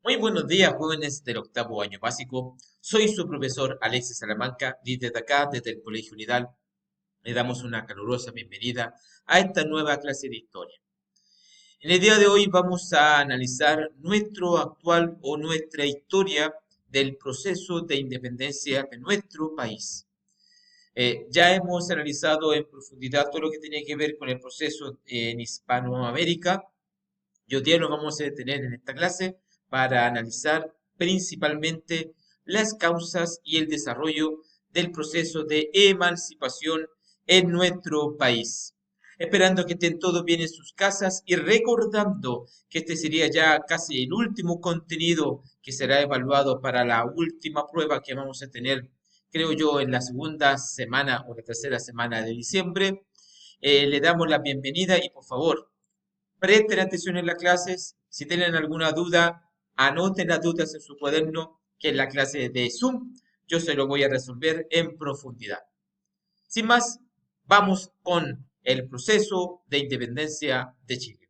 Muy buenos días, jóvenes del octavo año básico. Soy su profesor Alexis Salamanca y desde acá, desde el Colegio Unidad, le damos una calurosa bienvenida a esta nueva clase de historia. En el día de hoy vamos a analizar nuestro actual o nuestra historia del proceso de independencia de nuestro país. Ya hemos analizado en profundidad todo lo que tiene que ver con el proceso en Hispanoamérica y hoy día nos vamos a detener en esta clase para analizar principalmente las causas y el desarrollo del proceso de emancipación en nuestro país. Esperando que estén todos bien en sus casas y recordando que este sería ya casi el último contenido que será evaluado para la última prueba que vamos a tener, creo yo, en la segunda semana o la tercera semana de diciembre. Le damos la bienvenida y por favor, presten atención en las clases. Si tienen alguna duda, anoten las dudas en su cuaderno, que en la clase de Zoom yo se lo voy a resolver en profundidad. Sin más, vamos con el proceso de independencia de Chile.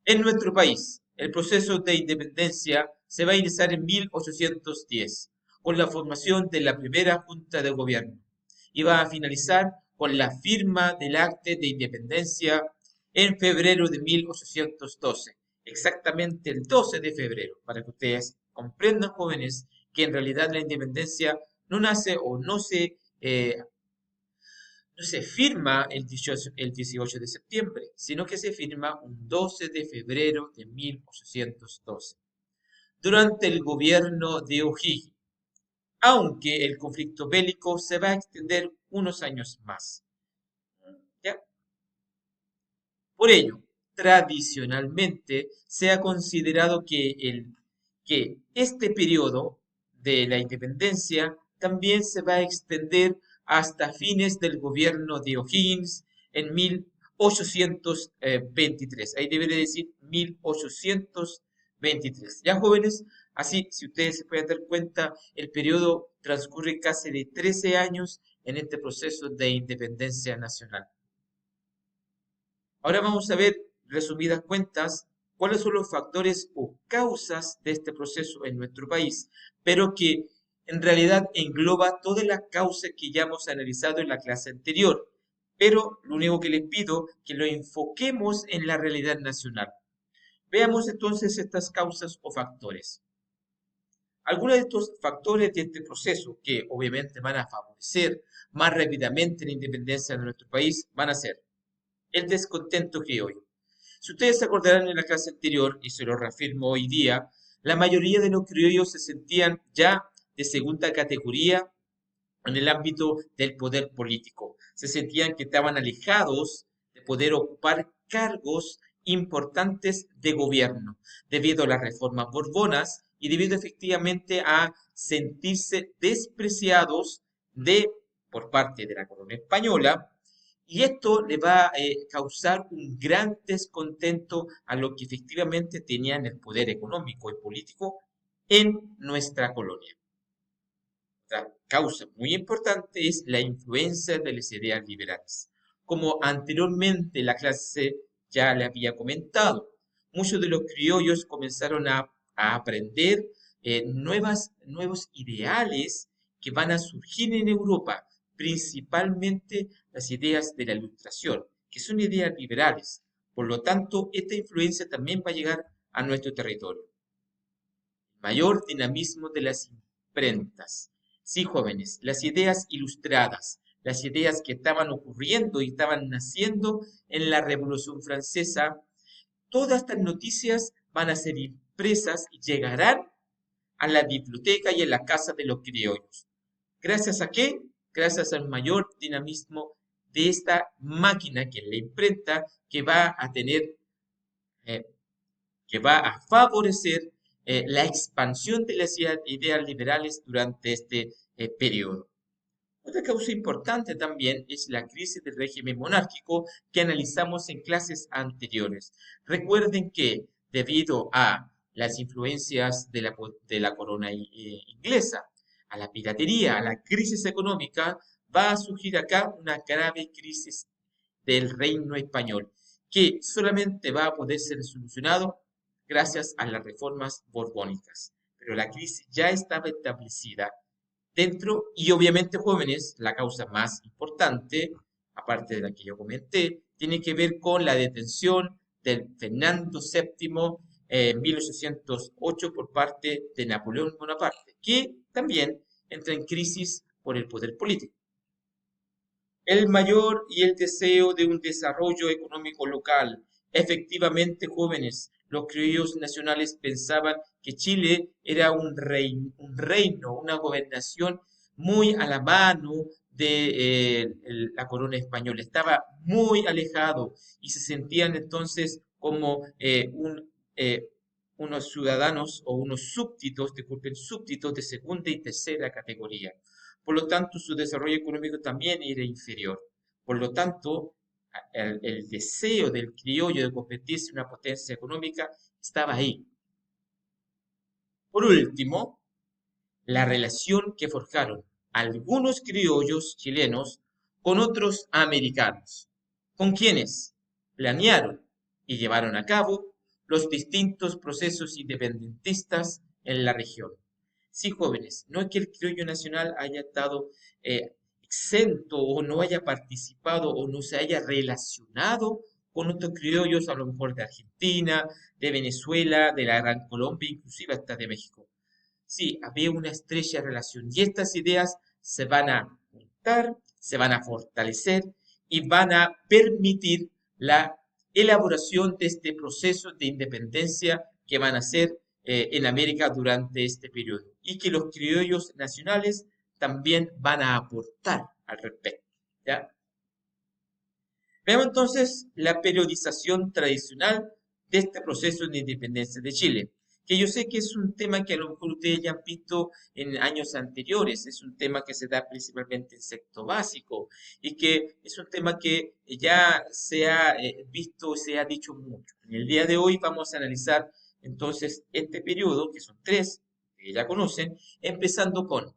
En nuestro país, el proceso de independencia se va a iniciar en 1810, con la formación de la primera Junta de Gobierno, y va a finalizar con la firma del Acta de Independencia en febrero de 1812, exactamente el 12 de febrero, para que ustedes comprendan, jóvenes, que en realidad la independencia no nace o no se firma el 18 de septiembre, sino que se firma un 12 de febrero de 1812, durante el gobierno de O'Higgins, aunque el conflicto bélico se va a extender unos años más. ¿Ya? Por ello, tradicionalmente se ha considerado que este periodo de la independencia también se va a extender hasta fines del gobierno de O'Higgins en 1823. Ahí debería decir 1823. Ya, jóvenes, así, si ustedes se pueden dar cuenta, el periodo transcurre casi de 13 años en este proceso de independencia nacional. Ahora vamos a ver, resumidas cuentas, cuáles son los factores o causas de este proceso en nuestro país, pero que en realidad engloba todas las causas que ya hemos analizado en la clase anterior. Pero lo único que les pido es que lo enfoquemos en la realidad nacional. Veamos entonces estas causas o factores. Algunos de estos factores de este proceso que obviamente van a favorecer más rápidamente la independencia de nuestro país van a ser el descontento criollo. Si ustedes se acordarán en la clase anterior, y se lo reafirmo hoy día, la mayoría de los criollos se sentían ya de segunda categoría en el ámbito del poder político. Se sentían que estaban alejados de poder ocupar cargos importantes de gobierno, debido a las reformas borbonas y debido efectivamente a sentirse despreciados por parte de la corona española, y esto le va a causar un gran descontento a los que efectivamente tenían el poder económico y político en nuestra colonia. Otra causa muy importante es la influencia de las ideas liberales. Como anteriormente la clase ya le había comentado, muchos de los criollos comenzaron a aprender nuevos ideales que van a surgir en Europa, principalmente las ideas de la Ilustración, que son ideas liberales. Por lo tanto, esta influencia también va a llegar a nuestro territorio. Mayor dinamismo de las imprentas. Sí, jóvenes, las ideas ilustradas, las ideas que estaban ocurriendo y estaban naciendo en la Revolución Francesa, todas estas noticias van a ser impresas y llegarán a la biblioteca y a la casa de los criollos. ¿Gracias a qué? Gracias al mayor dinamismo de esta máquina que es la imprenta, que va a tener eh, que va a favorecer la expansión de las ideas liberales durante este periodo. Otra causa importante también es la crisis del régimen monárquico que analizamos en clases anteriores. Recuerden que debido a las influencias de la corona inglesa, a la piratería, a la crisis económica, va a surgir acá una grave crisis del reino español, que solamente va a poder ser solucionado gracias a las reformas borbónicas. Pero la crisis ya estaba establecida dentro y obviamente jóvenes, la causa más importante, aparte de la que yo comenté, tiene que ver con la detención de Fernando VII en 1808 por parte de Napoleón Bonaparte, que también entra en crisis por el poder político. El mayor y el deseo de un desarrollo económico local. Efectivamente, jóvenes, los criollos nacionales pensaban que Chile era un reino, una gobernación muy a la mano de la corona española. Estaba muy alejado y se sentían entonces como unos ciudadanos o unos súbditos, disculpen, súbditos de segunda y tercera categoría. Por lo tanto, su desarrollo económico también era inferior. Por lo tanto, el deseo del criollo de convertirse en una potencia económica estaba ahí. Por último, la relación que forjaron algunos criollos chilenos con otros americanos, con quienes planearon y llevaron a cabo los distintos procesos independentistas en la región. Sí, jóvenes, no es que el criollo nacional haya estado exento o no haya participado o no se haya relacionado con otros criollos, a lo mejor de Argentina, de Venezuela, de la Gran Colombia, inclusive hasta de México. Sí, había una estrecha relación y estas ideas se van a juntar, se van a fortalecer y van a permitir la elaboración de este proceso de independencia que van a hacer en América durante este periodo y que los criollos nacionales también van a aportar al respecto. ¿Ya? Veamos entonces la periodización tradicional de este proceso de independencia de Chile, que yo sé que es un tema que a lo mejor ustedes ya han visto en años anteriores, es un tema que se da principalmente en sexto básico y que es un tema que ya se ha visto, se ha dicho mucho. En el día de hoy vamos a analizar entonces este periodo, que son tres, que ya conocen, empezando con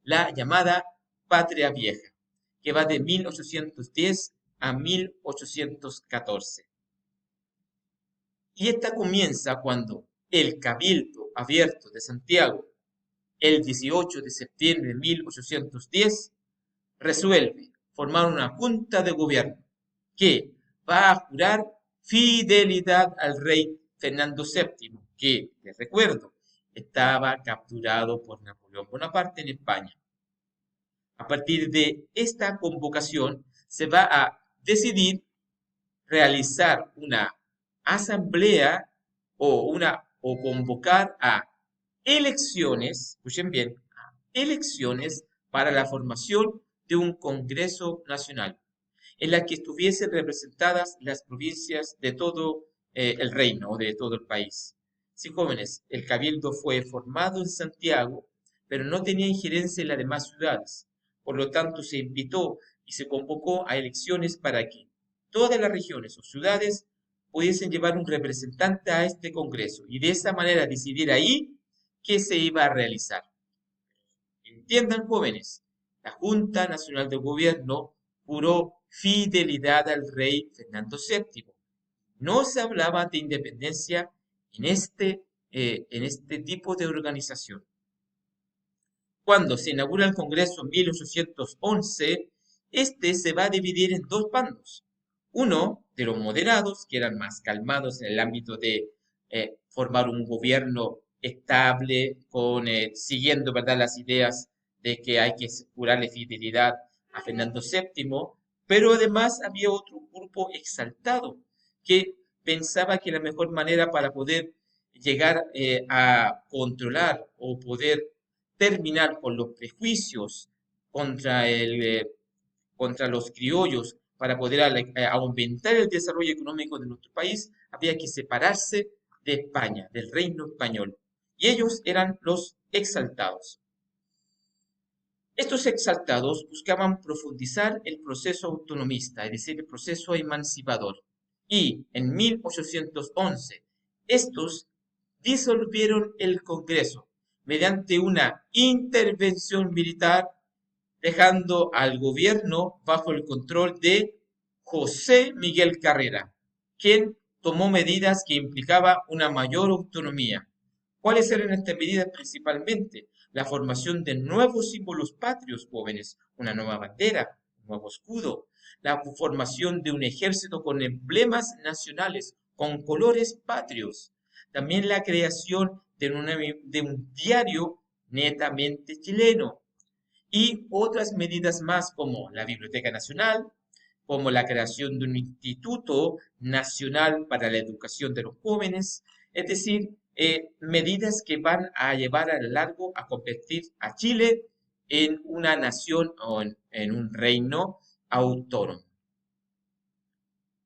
la llamada Patria Vieja, que va de 1810 a 1814. Y esta comienza cuando el Cabildo Abierto de Santiago, el 18 de septiembre de 1810, resuelve formar una junta de gobierno que va a jurar fidelidad al rey Fernando VII, que, les recuerdo, estaba capturado por Napoleón Bonaparte en España. A partir de esta convocación se va a decidir realizar una asamblea o convocar a elecciones, escuchen bien, a elecciones para la formación de un Congreso Nacional, en la que estuviesen representadas las provincias de todo el reino o de todo el país. Sí, jóvenes, el cabildo fue formado en Santiago, pero no tenía injerencia en las demás ciudades. Por lo tanto, se invitó y se convocó a elecciones para que todas las regiones o ciudades pudiesen llevar un representante a este Congreso y de esa manera decidir ahí qué se iba a realizar. Entiendan, jóvenes, la Junta Nacional de Gobierno juró fidelidad al rey Fernando VII. No se hablaba de independencia en este tipo de organización. Cuando se inaugura el Congreso en 1811, este se va a dividir en dos bandos. Uno de los moderados, que eran más calmados en el ámbito de formar un gobierno estable, siguiendo, ¿verdad?, las ideas de que hay que jurarle fidelidad a Fernando VII, pero además había otro grupo exaltado que pensaba que la mejor manera para poder llegar a controlar o poder terminar con los prejuicios contra, contra los criollos para poder aumentar el desarrollo económico de nuestro país, había que separarse de España, del reino español. Y ellos eran los exaltados. Estos exaltados buscaban profundizar el proceso autonomista, es decir, el proceso emancipador. Y en 1811, estos disolvieron el Congreso mediante una intervención militar, dejando al gobierno bajo el control de José Miguel Carrera, quien tomó medidas que implicaban una mayor autonomía. ¿Cuáles eran estas medidas principalmente? La formación de nuevos símbolos patrios jóvenes, una nueva bandera, un nuevo escudo, la formación de un ejército con emblemas nacionales, con colores patrios, también la creación de un diario netamente chileno y otras medidas más como la Biblioteca Nacional, como la creación de un Instituto Nacional para la Educación de los Jóvenes, es decir, medidas que van a llevar a lo largo a convertir a Chile en una nación o en un reino autónomo.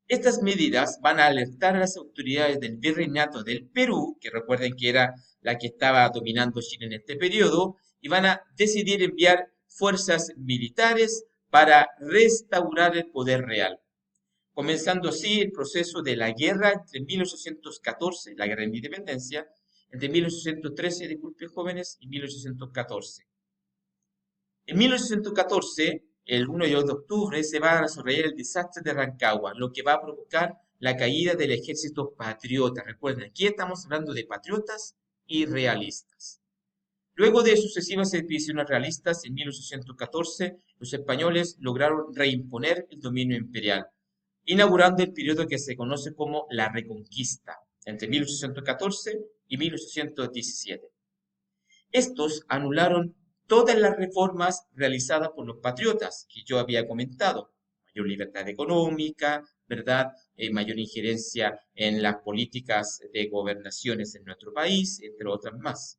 Estas medidas van a alertar a las autoridades del Virreinato del Perú, que recuerden que era la que estaba dominando Chile en este periodo, y van a decidir enviar fuerzas militares para restaurar el poder real, comenzando así el proceso de la guerra entre 1814, la guerra de independencia, entre 1813, disculpen jóvenes, y 1814. En 1814, el 1 y 2 de octubre, se va a desarrollar el desastre de Rancagua, lo que va a provocar la caída del ejército patriota. Recuerden, aquí estamos hablando de patriotas y realistas. Luego de sucesivas expediciones realistas, en 1814, los españoles lograron reimponer el dominio imperial, inaugurando el periodo que se conoce como la Reconquista, entre 1814 y 1817. Estos anularon todas las reformas realizadas por los patriotas que yo había comentado. Mayor libertad económica, ¿verdad? Mayor injerencia en las políticas de gobernaciones en nuestro país, entre otras más.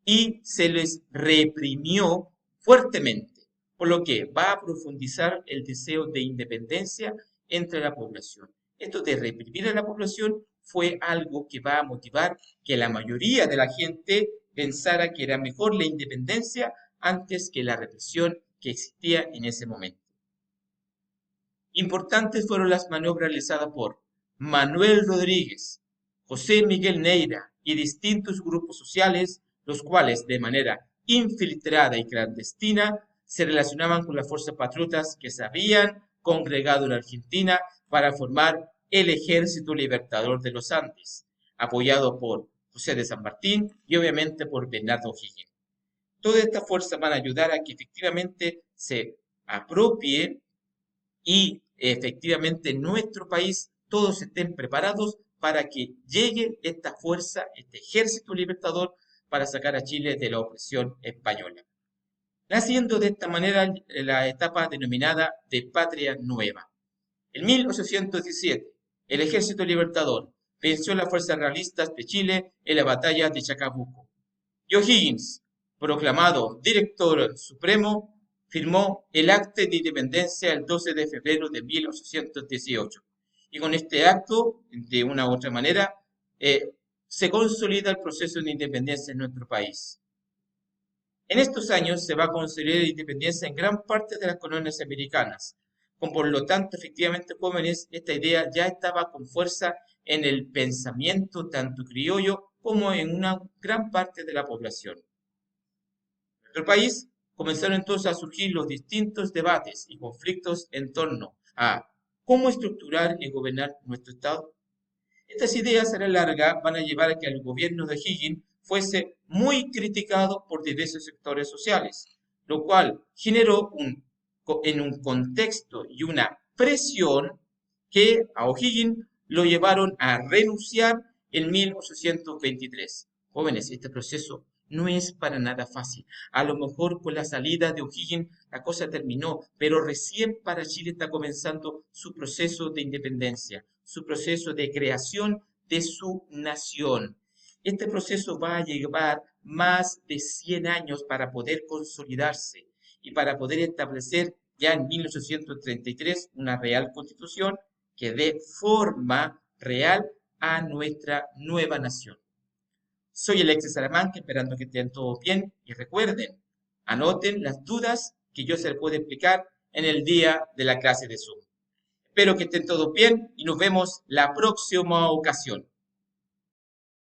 Y se les reprimió fuertemente, por lo que va a profundizar el deseo de independencia entre la población. Esto de reprimir a la población fue algo que va a motivar que la mayoría de la gente pensara que era mejor la independencia antes que la represión que existía en ese momento. Importantes fueron las maniobras realizadas por Manuel Rodríguez, José Miguel Neira y distintos grupos sociales, los cuales de manera infiltrada y clandestina se relacionaban con las fuerzas patriotas que se habían congregado en Argentina para formar el Ejército Libertador de los Andes, apoyado por José de San Martín y obviamente por Bernardo O'Higgins. Todas estas fuerzas van a ayudar a que efectivamente se apropie y efectivamente en nuestro país todos estén preparados para que llegue esta fuerza, este ejército libertador, para sacar a Chile de la opresión española. Naciendo de esta manera la etapa denominada de Patria Nueva. En 1817, el ejército libertador venció a las fuerzas realistas de Chile en la batalla de Chacabuco. Y O'Higgins, proclamado director supremo, firmó el acta de independencia el 12 de febrero de 1818. Y con este acto, de una u otra manera, se consolida el proceso de independencia en nuestro país. En estos años se va a consolidar la independencia en gran parte de las colonias americanas. Como por lo tanto, efectivamente, jóvenes, esta idea ya estaba con fuerza en el pensamiento tanto criollo como en una gran parte de la población. En nuestro país comenzaron entonces a surgir los distintos debates y conflictos en torno a cómo estructurar y gobernar nuestro Estado. Estas ideas a la larga van a llevar a que el gobierno de O'Higgins fuese muy criticado por diversos sectores sociales, lo cual generó en un contexto y una presión que a O'Higgins lo llevaron a renunciar en 1823. Jóvenes, este proceso no es para nada fácil. A lo mejor con la salida de O'Higgins la cosa terminó, pero recién para Chile está comenzando su proceso de independencia, su proceso de creación de su nación. Este proceso va a llevar más de 100 años para poder consolidarse y para poder establecer ya en 1833 una real constitución que dé forma real a nuestra nueva nación. Soy Alexis Salamanca, esperando que estén todos bien y recuerden, anoten las dudas que yo se les puedo explicar en el día de la clase de Zoom. Espero que estén todos bien y nos vemos la próxima ocasión.